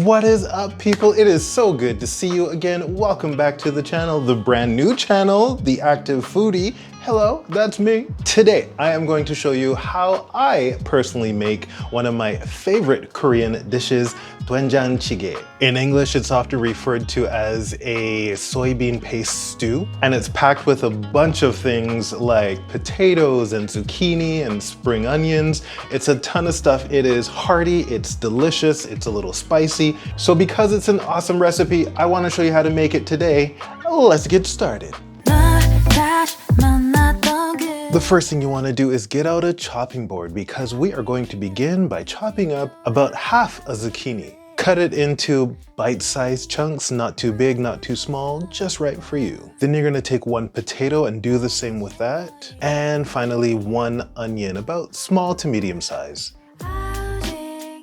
What is up, people? It is so good to see you again. Welcome back to the channel, the brand new channel, The Active Foodie. Hello, that's me. Today, I am going to show you how I personally make one of my favorite Korean dishes, Doenjang Jjigae. In English, it's often referred to as a soybean paste stew, and it's packed with a bunch of things like potatoes and zucchini and spring onions. It's a ton of stuff. It is hearty, it's delicious, it's a little spicy. So because it's an awesome recipe, I want to show you how to make it today. Let's get started. The first thing you want to do is get out a chopping board because we are going to begin by chopping up about half a zucchini. Cut it into bite-sized chunks, not too big, not too small, just right for you. Then you're going to take one potato and do the same with that. And finally, one onion, about small to medium size.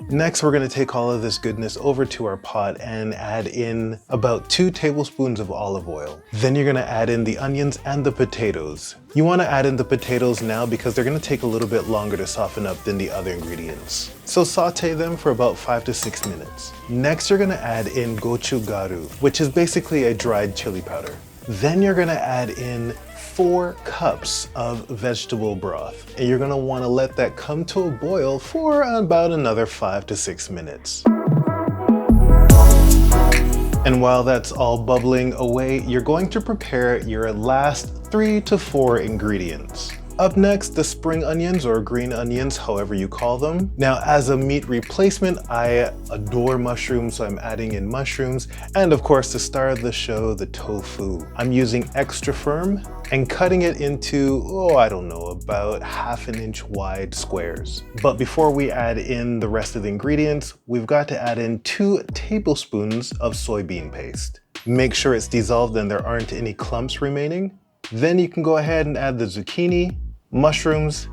Next, we're going to take all of this goodness over to our pot and add in about 2 tablespoons of olive oil. Then you're going to add in the onions and the potatoes. You want to add in the potatoes now because they're going to take a little bit longer to soften up than the other ingredients. So saute them for about 5 to 6 minutes. Next, you're going to add in Gochugaru, which is basically a dried chili powder. Then you're going to add in 4 cups of vegetable broth, and you're going to want to let that come to a boil for about another 5 to 6 minutes. And while that's all bubbling away, you're going to prepare your last 3 to 4 ingredients. Up next, the spring onions or green onions, however you call them. Now, as a meat replacement, I adore mushrooms, so I'm adding in mushrooms. And of course, the star of the show, the tofu. I'm using extra firm and cutting it into, I don't know, about 1/2 inch wide squares. But before we add in the rest of the ingredients, we've got to add in 2 tablespoons of soybean paste. Make sure it's dissolved and there aren't any clumps remaining. Then you can go ahead and add the zucchini, mushrooms,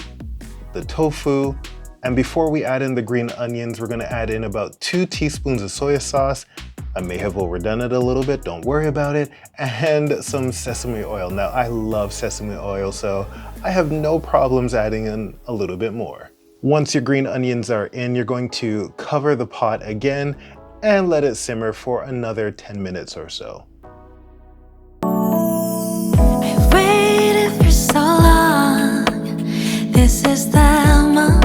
the tofu, and before we add in the green onions, we're going to add in about 2 teaspoons of soy sauce. I may have overdone it a little bit, don't worry about it, and some sesame oil. Now, I love sesame oil, so I have no problems adding in a little bit more. Once your green onions are in, you're going to cover the pot again and let it simmer for another 10 minutes or so. This is the moment.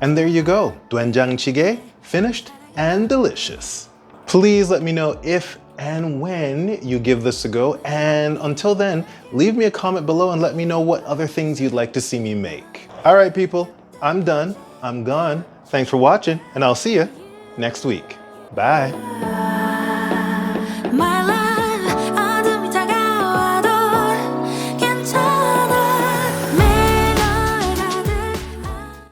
And there you go, Doenjang Jjigae, finished and delicious. Please let me know if and when you give this a go, and until then, leave me a comment below and let me know what other things you'd like to see me make. All right, people, I'm done, I'm gone. Thanks for watching, and I'll see you next week. Bye.